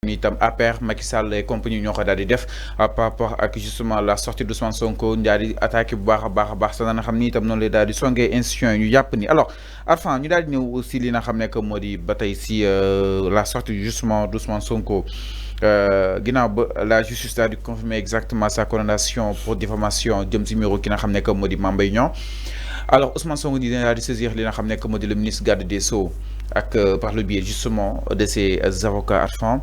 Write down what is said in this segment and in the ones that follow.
ni tam APR Macky Sall et compagnie ñoo ko daal di def par rapport ak justement la sortie d'Ousmane Sonko daal di attaqué bu baax a baax sa nga xam ni itam noonu lay daal di songee institution yi ñu jàpp ni alors Arfan ñu daal di ñëw aussi li nga xam ne que moo di ba tey si la sortie justement d'Ousmane Sonko ginnaaw ba la justice daal di confirmer exactement sa condamnation pour diffamation jëm si miro ki nga xam ne que moo di Mame Mbaye Niang alors Ousmane Sonko di daal di saisir li nga xam ne que moo di le ministre garde des Sceaux ak par le biais justement de ses avocats Arfan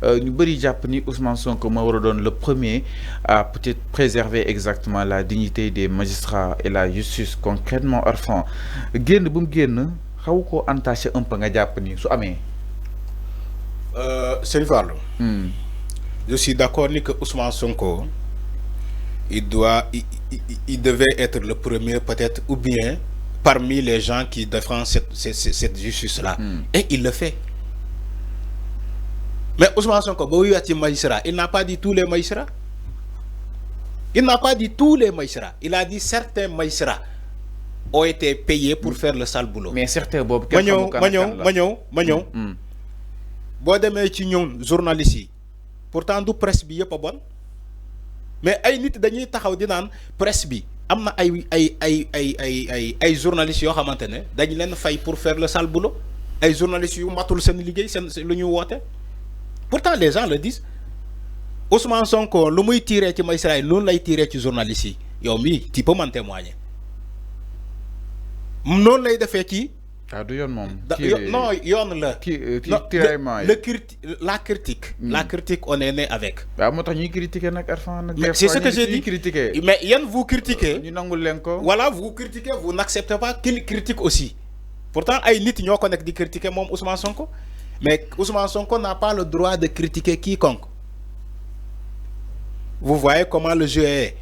ñu bëri jàpp ni Ousmane Sonko moo war a doon le premier à peut-être préserver exactement la dignité des magistrats et la justice concrètement Arfan génn bu mu génn xaw ko entaché un peu nga jàpp ni su amee. Sëñ Fallou. Je suis d'accord ni que Ousmane Sonko il devait être le premier peut-être ou bien parmi les gens qui défendent cette justice-là. Et il le fait. Mais Ousmane Sonko, magistrat, il n'a pas dit tous les magistrats. Il n'a pas dit tous les magistrats. Il a dit certains magistrats ont été payés pour faire le sale boulot. Mais certains Bob, Magnon, boo demee ci ñoom journalistes yi pourtant du presse bi yëpp a bon mais ay nit dañuy taxaw di naan presse bi am na ay journalistes yoo xamante ne dañ leen fay pour faire le sale boulot ay journalistes yu matul seen liggéey seen lu ñu woote. Pourtant les gens le disent Ousmane Sonko lu muy tiré ci magistrat yi noonu lay tiré ci journalistes yi yow mii tu peux m'en témoigner noonu lay defee ci. ah du yoon moom. non yoon la. la critique. La critique on est né avec. waaw moo tax ñuy critiquer nag Arfan nag. c'est ce que j'ai dit mais yéen vous critiquez. ñu nangul leen ko. voilà vous critiquez vous n'acceptez pas qu'il critique aussi pourtant ay nit ñoo ko nekk di critiquer moom Ousmane Sonko. Mais Ousmane Sonko n'a pas le droit de critiquer quiconque. Vous voyez comment le jeu est.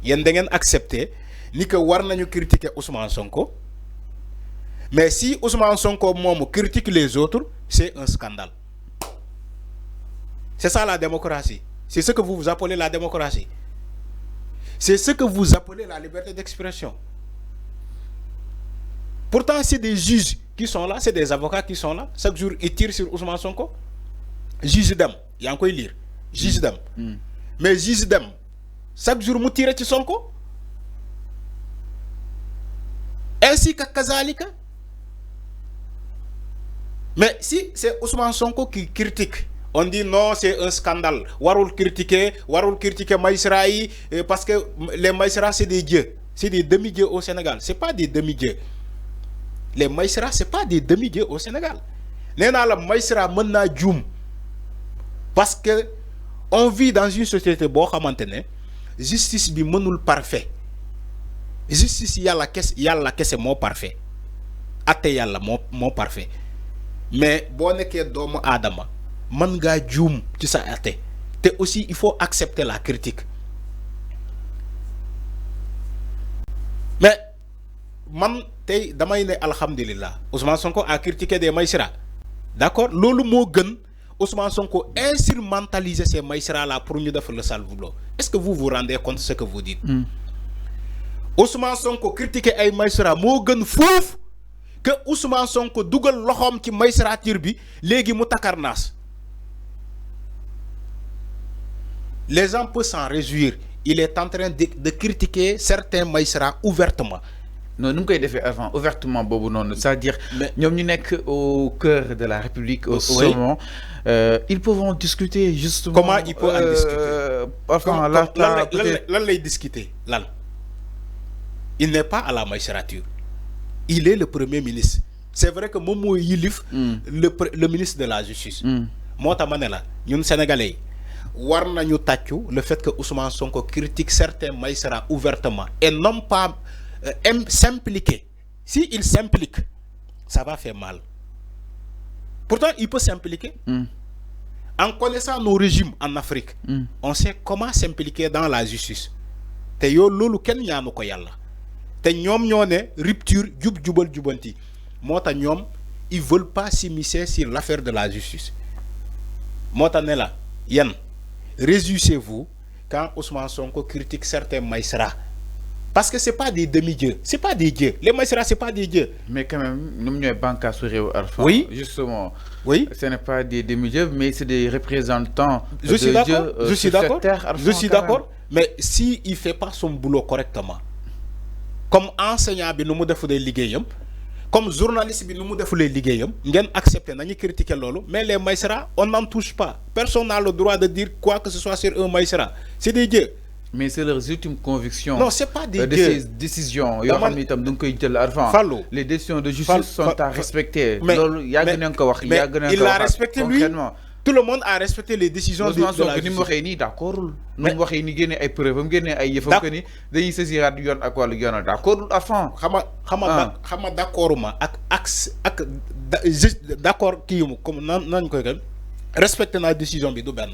Yen da ngeen accepter ni que war nañu critiquer Ousmane Sonko. Mais si Ousmane Sonko moom critique les autres, c'est un scandale. C'est ça la démocratie. C'est ce que vous appelez la démocratie. C'est ce que vous appelez la liberté d'expression. Pourtant, c'est des juges qui sont là, c'est des avocats qui sont là. Chaque jour, ils tirent sur Ousmane Sonko. Juge d'âme, il y a encore lire. Juge d'âme. Mais juge d'âme, chaque jour, ils tirent sur Sonko. Ainsi que Kazalika. Mais si c'est Ousmane Sonko qui critique, on dit non, c'est un scandale. Warul critiquer magistrat parce que les magistrats, c'est des dieux. C'est des demi-dieux au Sénégal. Ce n'est pas des demi-dieux. Les magistrats, ce n'est pas des demi-dieux au Sénégal. Néna la magistrat mëna djoum. Parce que on vit dans une société bo xamantene justice bi mënul parfait. Justice yalla kesse mo parfait. Até yalla mo parfait. Mais bo neké doomu adama mën nga djoum ci sa até. Té aussi il faut accepter la critique. Mais man tay damay né alhamdulillah Ousmane Sonko a critiqué des magistrats. D'accord, lolu mo gën Ousmane Sonko instrumentaliser ces magistrats là pour ñu def le sale boulot. Est-ce que vous vous rendez compte de ce que vous dites? Ousmane Sonko critiquer ay magistrats mo gën fouf que Ousmane Sonko dougal loxom ci magistrature bi légui mu takarnas. Les gens peuvent s'en réjouir. Il est en train de critiquer certains magistrats ouvertement. Non, nous avons fait avant, ouvertement, c'est-à-dire, nous sommes au cœur de la République, au sommet. Ils peuvent discuter justement. Comment ils peuvent en discuter? Enfin, là, discuter. Là. Il n'est pas à la magistrature. Il est le Premier ministre. C'est vrai que Momo Yilif, le ministre de la Justice. Moi, Tamanela, nous Sénégalais. War nañu tàccu le fait que Ousmane Sonko critique certains magistrats ouvertement et non pas s'impliquer. Si il s'implique, ça va faire mal. Pourtant, il peut s'impliquer. En connaissant nos régimes en Afrique, on sait comment s'impliquer dans la justice. Te yo lolu ken ñaanu ko yalla. Te ñom ñoo né rupture jubal jubanti. Mota ñom ils veulent pas s'immiscer sur l'affaire de la justice. Mota né la yan réjouissez-vous quand Ousmane Sonko critique certains magistrats. parce que c'est pas des demi-dieux, c'est pas des dieux. Les magistrats, c'est pas des dieux. Mais quand même, nous sommes banques à sourire Alpha. Oui. Justement. Oui. Ce n'est pas des demi-dieux, mais c'est des représentants. Je suis d'accord. Je suis d'accord. Je suis d'accord. Même. Mais si il fait pas son boulot correctement, comme enseignant, bi nous mu defu des comme journaliste, bi nous mu defu les ligéyam, ngeen accepter, nañu critiquer lolo, mais les magistrats, on n'en touche pas. Personne n'a le droit de dire quoi que ce soit sur un magistrat. C'est des dieux. Mais c'est leurs ultimes convictions. Non, c'est pas des dieux. Décisions. Les décisions de justice sont à respecter. Mais il l'a respecté lui. Tout le monde a respecté les décisions de la justice. D'accord. Nous avons des preuves, des saisir d'accord d'accord respecter la décision bi du ben.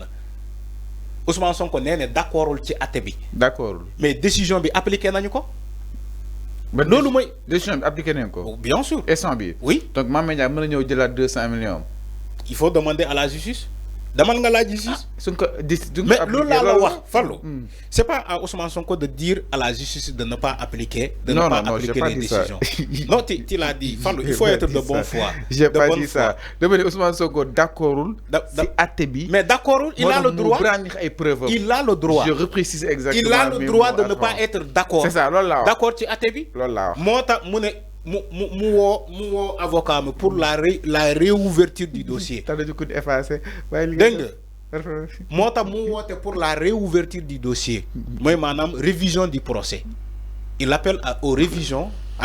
Ousmane Sonko nee d'accordul ci até bi. D'accord. Mais décision bi appliqué nañu ko. Lolu moy décision bi appliqué nañu ko. Bien sûr. Et sans bi. Oui. Donc Mame Ndiaye mën na ñëw jëlaat 200 millions. Il faut demander à la justice. Demande à la justice. Mais lolu la wax fallu. C'est pas à Ousmane Sonko de dire à la justice de ne pas appliquer appliquer les décisions. Non, tu l'as dit. Fallu, il faut être de bonne foi. J'ai pas dit ça. Demandez Ousmane Sonko d'accordul ci até bi. Mais d'accordul, il a le droit. Il a le droit. Je reprécise exactement. Il a le droit de ne pas être d'accord. C'est ça, lolu la. D'accord ci até bi. Lolu la. Mota mu ne mu wo avocat pour la réouverture du dossier. T'as du coup effacé. Mota mu wote pour la réouverture du dossier. Moi manam révision du procès. Il appelle à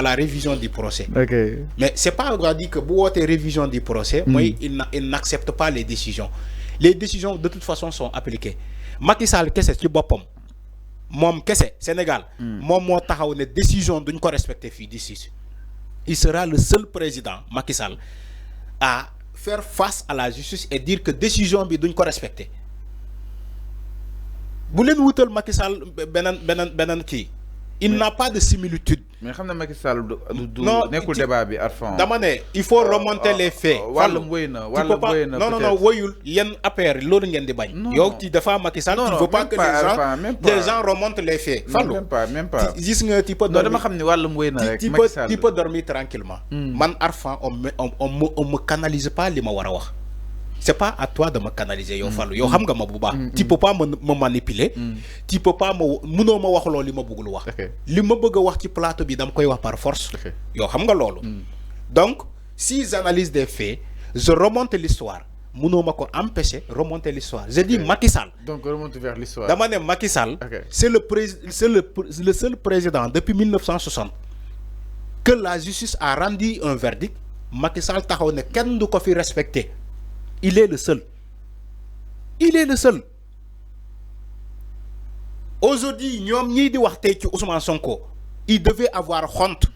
la révision du procès. Okay. Mais c'est pas on dit que bu wote révision du procès, moi il n'accepte pas les décisions. Les décisions de toute façon sont appliquées. Macky Sall kessé ci bopam. Mom kessé Sénégal. Mom mo taxaw né décision duñ ko respecter fi d'ici. Il sera le seul président, Macky Sall, à faire face à la justice et dire que décision bi duñ ko respecter. Bu len wutal Macky Sall benen ki. Il n'a pas de similitude. Mais xamna Macky Sall du nekul débat bi Arfan. Dama né il faut remonter les faits. Walum weyna non woyul yen affaire lolu ngeen di bañ. Yow ci dafa Macky Sall tu veux pas que les gens remontent les faits. Fallu. Même pas. Gis nga tu peux dormir. Non dama xamni walum weyna rek Macky Sall. Tu peux dormir tranquillement. Man Arfan on me canalise pas li ma wara wax. C'est pas à toi de me canaliser yo Fallu. Yo xam nga ma bu baax. Tu peux pas me manipuler. Tu peux pas mëno ma wax lo li ma bëggul wax. Li ma bëgg wax ci plateau bi dam koy wax par force. Yo xam nga lolu. Donc, s'ils analysent des faits, je remonte l'histoire. Mëno ma ko empêcher remonter l'histoire. Je dis Macky Sall. Donc remonte vers l'histoire. Dama né Macky Sall, c'est le seul président depuis 1960 que la justice a rendu un verdict. Macky Sall taxaw né kenn du ko fi respecter. Il est le seul. Il est le seul. Aujourd'hui, ñom ñi di wax tay ci Ousmane Sonko, il devait avoir honte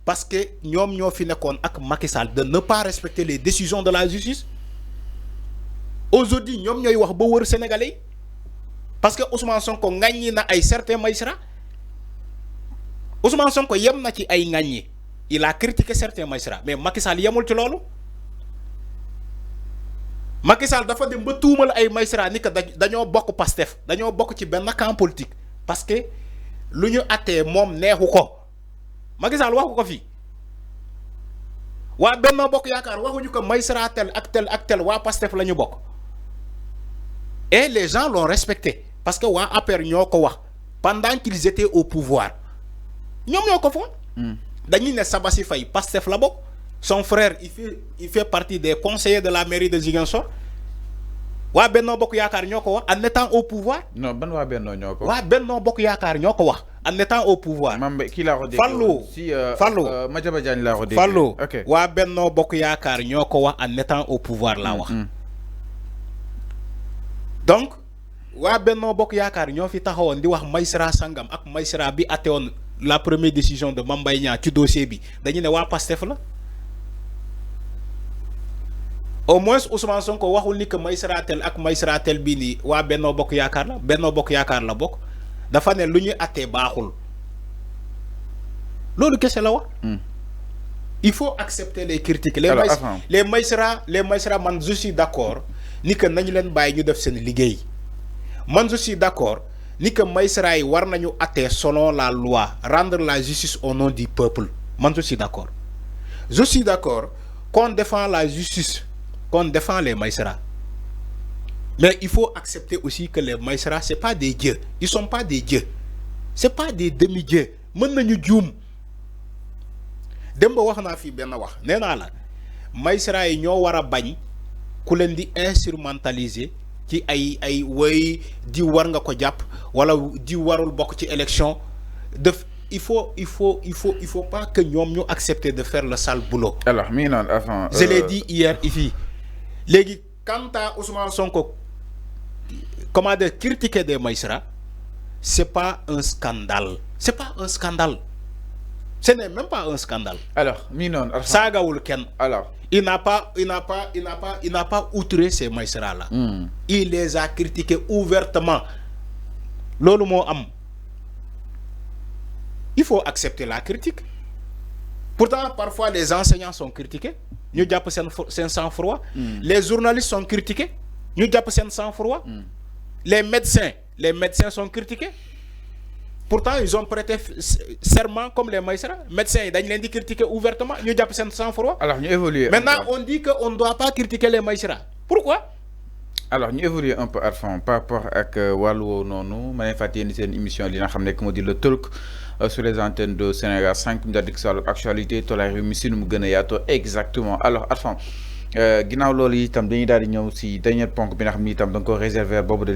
parce que ñom ñoo fi nekkon ak Macky Sall de ne pas respecter les décisions de la justice. Aujourd'hui, ñom ñoy wax ba wër Sénégalais parce que Ousmane Sonko ngagni na ay certains magistrats. Ousmane Sonko yem na ci ay ngagni. Il a critiqué certains magistrats, mais Macky Sall yemul ci lolu. Macky Sall dafa dem ba tuumal ay magistrats ni que dañoo bokk Pastef dañoo bokk ci benn camp politique parce que lu ñu attee moom neexu ko Macky Sall waxu ko fii waa Benno Bokk Yaakaar waxuñu ko magistrat tel ak tel waa Pastef la ñu bokk et les gens l'ont respecté parce que waa APR ñoo ko wax pendant qu'ils étaient au pouvoir ñoom ñoo ko foon dañuy ne Sabassi Faye Pastef la bokk. Son frère, il fait partie des conseillers de la mairie de Ziguinchor. Wa Benno Bokk Yaakaar ñoko wax en étant au pouvoir. Non, ban wa Benno ñoko. Wa Benno Bokk Yaakaar ñoko wax en étant au pouvoir. Mambe ki la ko dégg. Fallou. Madiaba Diagne la ko dégg. Fallou. OK. Wa Benno Bokk Yaakaar ñoko wax en étant au pouvoir la wax. Donc, wa Benno Bokk Yaakaar ñoo fi taxawoon di wax magistrat sangam ak magistrat bi attewoon la première décision de Mame Mbaye Niang ci dossier bi. Dañu ne wa Pastef la. Au moins Ousmane Sonko waxul ni que magistrat tel ak magistrat tel bi ni wa Benno Bokk Yaakaar la Benno Bokk Yaakaar la bokk dafa ne lu ñu attee baaxul loolu kese la wax. Il faut accepter les critiques. Les magistrats man je suis d'accord ni que nañu leen bàyyi ñu def seen liggéey man je suis d'accord ni que magistrat yi war nañu atte selon la loi rendre la justice au nom du peuple man je suis d'accord qu'on défend la justice qu'on défend les magistrats mais il faut accepter aussi que les magistrats c'est pas des dieux ils sont pas des dieux c'est pas des demi-dieux mën nañu juum dem ba wax naa fii benn wax nee naa la magistrats yi ñoo war a bañ ku leen di instrumentaliser ci ay woy di war nga ko jàpp wala di warul bokk ci élection def il faut pas que ñoom ñu accepter de faire le sale boulot. Alors mi non avant je l'ai dit hier ici léegi quant à Ousmane Sonko comment dire critiquer des magistrats c'est pas un scandale ce n'est même pas un scandale. Alors mi non saagawul kenn. Alors il n'a pas outré ces magistrats là. Il les a critiqués ouvertement. Loolu moo am. Il faut accepter la critique. Pourtant parfois les enseignants sont critiqués ñu jàpp seen sang-froid. Les journalistes sont critiqués ñu jàpp seen sang-froid. Les médecins sont critiqués. Pourtant ils ont prêté serment comme les magistrats. Médecins yi dañ leen di critiquer ouvertement ñu jàpp seen sang-froid. Alors ñu évoluer. Maintenant on dit que on ne doit pas critiquer les magistrats. Pourquoi? Alors ñu évoluer un peu Arfan par rapport ak wàllu woowu noonu ma ne fàttali ni seen émission li nga xam ne moo di le talk sur les antennes de Sénégal 5 ñu daal di ko actualité tolluwaay réew mi si nu mu gën a yaatoo exactement alors Arfan ginnaaw loolu itam dañuy daal di ñëw si dernier ponk bi nga xam ni itam da nga ko réserver boobu de